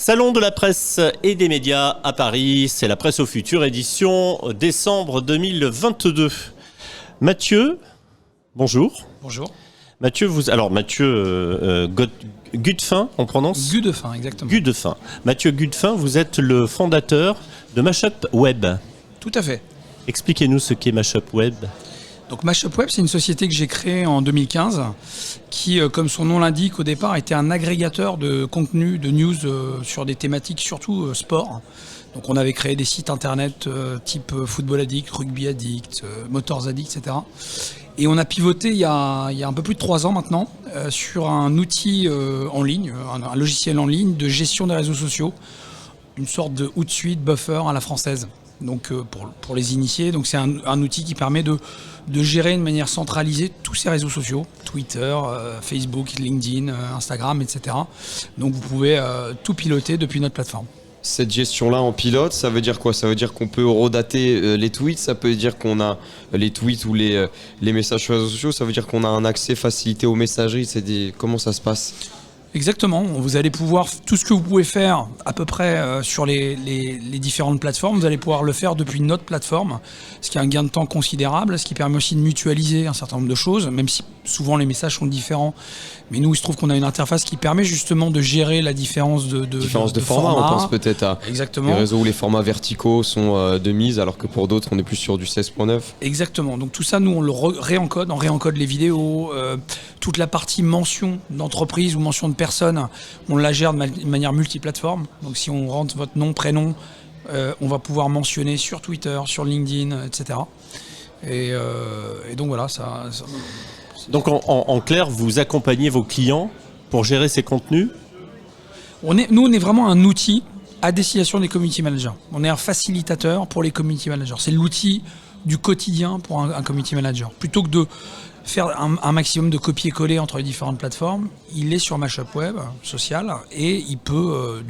Salon de la presse et des médias à Paris, c'est la Presse au futur, édition décembre 2022. Mathieu, bonjour. Bonjour. Mathieu, Gudefin, on prononce Gudefin, exactement. Gudefin. Mathieu Gudefin, vous êtes le fondateur de Mashup Web. Tout à fait. Expliquez-nous ce qu'est Mashup Web. Donc Mashup Web, c'est une société que j'ai créée en 2015 qui, comme son nom l'indique au départ, était un agrégateur de contenu, de news sur des thématiques surtout sport. Donc on avait créé des sites internet type Football Addict, Rugby Addict, Motors Addict, etc. Et on a pivoté il y a un peu plus de 3 ans maintenant sur un outil en ligne, un logiciel en ligne de gestion des réseaux sociaux, une sorte de Hootsuite Buffer à la française. Donc pour les initiés, donc c'est un outil qui permet de gérer de manière centralisée tous ces réseaux sociaux, Twitter, Facebook, LinkedIn, Instagram, etc. Donc vous pouvez tout piloter depuis notre plateforme. Cette gestion-là en pilote, ça veut dire quoi? Ça veut dire qu'on peut redater les tweets, ça peut dire qu'on a les tweets ou les messages sur les réseaux sociaux, ça veut dire qu'on a un accès facilité aux messageries, comment ça se passe? Exactement, vous allez pouvoir, tout ce que vous pouvez faire à peu près sur les différentes plateformes, vous allez pouvoir le faire depuis notre plateforme, ce qui est un gain de temps considérable, ce qui permet aussi de mutualiser un certain nombre de choses, même si souvent les messages sont différents. Mais nous, il se trouve qu'on a une interface qui permet justement de gérer la différence de format. On pense peut-être à Exactement. Des réseaux où les formats verticaux sont de mise, alors que pour d'autres, on est plus sur du 16.9. Exactement. Donc tout ça, nous, on le réencode. On réencode les vidéos. Toute la partie mention d'entreprise ou mention de personne, on la gère de manière multiplateforme. Donc si on rentre votre nom, prénom, on va pouvoir mentionner sur Twitter, sur LinkedIn, etc. Et donc voilà, ça. Donc en clair, vous accompagnez vos clients pour gérer ces contenus? Nous, on est vraiment un outil à destination des community managers. On est un facilitateur pour les community managers. C'est l'outil du quotidien pour un community manager. Plutôt que de faire un maximum de copier-coller entre les différentes plateformes, il est sur Mashup Web social et il peut,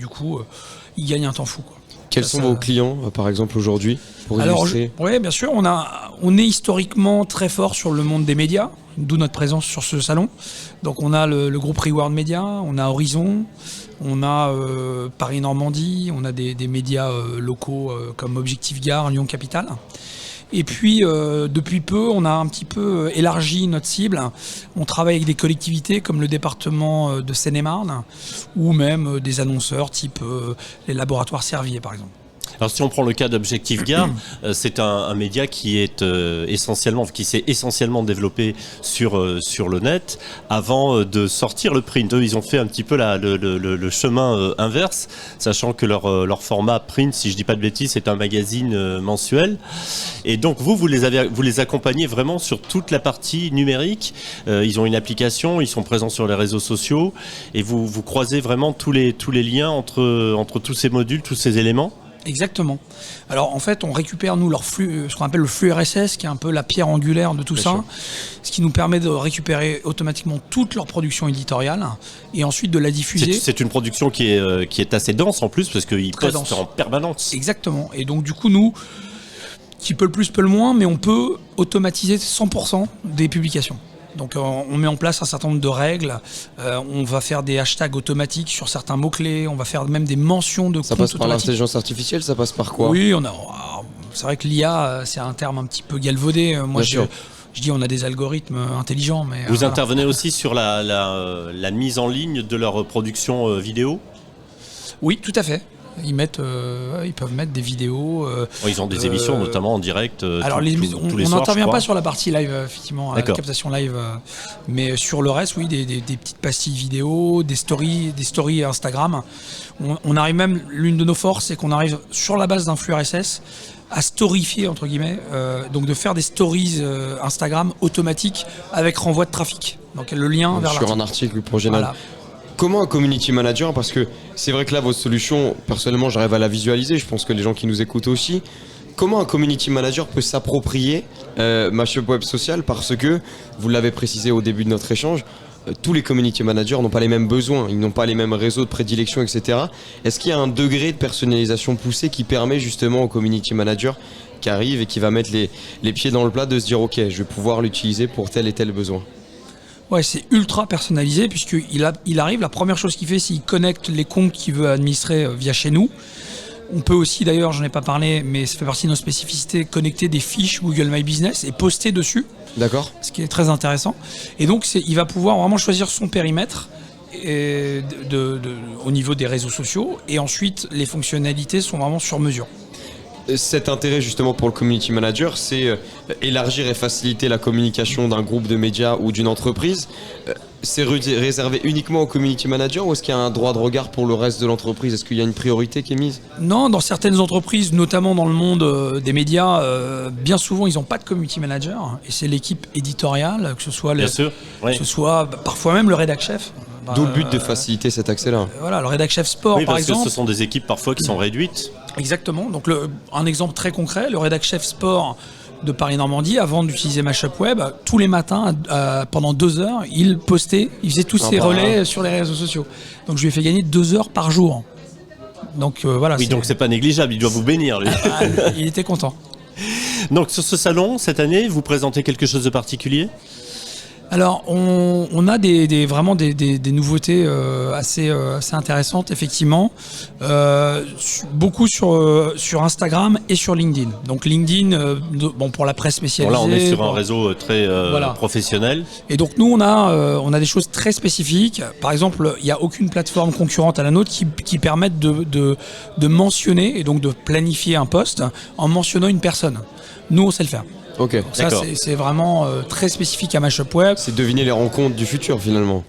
il gagne un temps fou, quoi. Quels sont vos clients, par exemple, aujourd'hui, pour illustrer? Oui, bien sûr. On est historiquement très fort sur le monde des médias, d'où notre présence sur ce salon. Donc on a le groupe Reward Media, on a Horizon, on a Paris-Normandie, on a des médias locaux comme Objectif Gare, Lyon Capital. Et puis, depuis peu, on a un petit peu élargi notre cible. On travaille avec des collectivités comme le département de Seine-et-Marne ou même des annonceurs type les laboratoires Servier, par exemple. Alors si on prend le cas d'Objectif Gare, c'est un média qui est qui s'est essentiellement développé sur le net avant de sortir le print. Eux, ils ont fait un petit peu le chemin inverse, sachant que leur format print, si je dis pas de bêtises, c'est un magazine mensuel. Et donc vous les accompagnez vraiment sur toute la partie numérique. Ils ont une application, ils sont présents sur les réseaux sociaux et vous croisez vraiment tous les liens entre tous ces modules, tous ces éléments. Exactement. Alors en fait, on récupère nous leur flux, ce qu'on appelle le flux RSS, qui est un peu la pierre angulaire de tout Bien ça, sûr. Ce qui nous permet de récupérer automatiquement toute leur production éditoriale et ensuite de la diffuser. C'est une production qui est assez dense en plus parce qu'ils postent en permanence. Exactement. Et donc du coup nous, qui peut le plus peut le moins, mais on peut automatiser 100% des publications. Donc on met en place un certain nombre de règles, on va faire des hashtags automatiques sur certains mots-clés, on va faire même des mentions de comptes automatiques. Ça passe par l'intelligence artificielle, ça passe par quoi? Oui, c'est vrai que l'IA, c'est un terme un petit peu galvaudé. Moi, je dis on a des algorithmes intelligents. Mais vous intervenez aussi sur la mise en ligne de leur production vidéo? Oui, tout à fait. Ils peuvent mettre des vidéos. Ils ont des émissions, notamment en direct. Alors tous les on soirs, n'intervient pas sur la partie live, effectivement, la captation live, mais sur le reste, oui, des petites pastilles vidéo, des stories Instagram. On arrive même, l'une de nos forces, c'est qu'on arrive sur la base d'un flux RSS à storifier entre guillemets, donc de faire des stories Instagram automatiques avec renvoi de trafic. Donc le lien vers sur un article pour général. Voilà. Comment un community manager, parce que c'est vrai que là votre solution, personnellement j'arrive à la visualiser, je pense que les gens qui nous écoutent aussi, comment un community manager peut s'approprier Mashup Web Social, parce que, vous l'avez précisé au début de notre échange, tous les community managers n'ont pas les mêmes besoins, ils n'ont pas les mêmes réseaux de prédilection, etc. Est-ce qu'il y a un degré de personnalisation poussé qui permet justement au community manager qui arrive et qui va mettre les pieds dans le plat de se dire ok, je vais pouvoir l'utiliser pour tel et tel besoin? Ouais, c'est ultra personnalisé puisqu'il arrive, la première chose qu'il fait, c'est qu'il connecte les comptes qu'il veut administrer via chez nous. On peut aussi, d'ailleurs, j'en ai pas parlé, mais ça fait partie de nos spécificités, connecter des fiches Google My Business et poster dessus. D'accord. Ce qui est très intéressant. Et donc, il va pouvoir vraiment choisir son périmètre au niveau des réseaux sociaux. Et ensuite, les fonctionnalités sont vraiment sur mesure. Cet intérêt justement pour le community manager, c'est élargir et faciliter la communication d'un groupe de médias ou d'une entreprise. C'est réservé uniquement au community manager ou est-ce qu'il y a un droit de regard pour le reste de l'entreprise? Est-ce qu'il y a une priorité qui est mise? Non, dans certaines entreprises, notamment dans le monde des médias, bien souvent ils n'ont pas de community manager et c'est l'équipe éditoriale, que ce soit, Bien sûr, oui. que ce soit parfois même le rédac chef. D'où le but de faciliter cet accès-là. Voilà, le rédac chef sport Oui, par parce exemple. que ce sont des équipes parfois qui sont réduites. Exactement. Donc un exemple très concret, le rédac chef sport de Paris-Normandie, avant d'utiliser Mashup Web, tous les matins, pendant 2 heures, il faisait tous ses relais sur les réseaux sociaux. Donc je lui ai fait gagner 2 heures par jour. Donc voilà. Oui, donc c'est pas négligeable, il doit vous bénir, lui. Il était content. Donc sur ce salon, cette année, vous présentez quelque chose de particulier? Alors, on a vraiment des nouveautés assez intéressantes, effectivement. Beaucoup sur Instagram et sur LinkedIn. Donc LinkedIn, pour la presse spécialisée. Bon, là, on est sur un réseau très professionnel. Et donc nous, on a des choses très spécifiques. Par exemple, il n'y a aucune plateforme concurrente à la nôtre qui permette de mentionner et donc de planifier un post en mentionnant une personne. Nous, on sait le faire. Ok. Donc ça, c'est vraiment très spécifique à Mashup Web. C'est deviner les rencontres du futur finalement,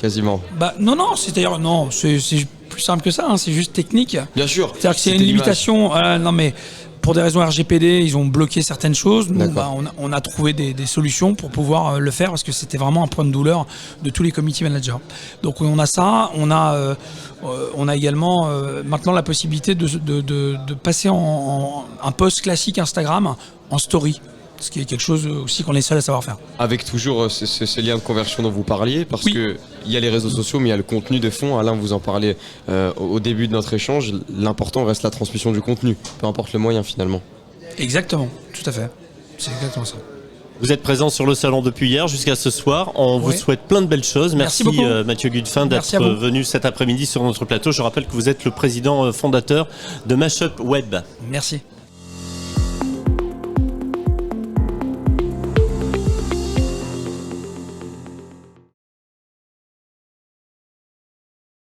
quasiment. Non, c'est plus simple que ça, hein, c'est juste technique. Bien sûr. C'est-à-dire que c'est une limitation. Non, mais pour des raisons RGPD, ils ont bloqué certaines choses. Nous, on a trouvé des solutions pour pouvoir le faire parce que c'était vraiment un point de douleur de tous les community managers. Donc on a ça, on a également maintenant la possibilité de passer en un post classique Instagram en story. Ce qui est quelque chose aussi qu'on est seul à savoir faire. Avec toujours ce lien de conversion dont vous parliez, parce que il y a les réseaux sociaux, mais il y a le contenu de fond. Alain, vous en parlez au début de notre échange. L'important reste la transmission du contenu, peu importe le moyen finalement. Exactement, tout à fait. C'est exactement ça. Vous êtes présent sur le salon depuis hier jusqu'à ce soir. On vous souhaite plein de belles choses. Merci beaucoup, Mathieu Gudefin, d'être venu cet après-midi sur notre plateau. Je rappelle que vous êtes le président fondateur de Mashup Web. Merci.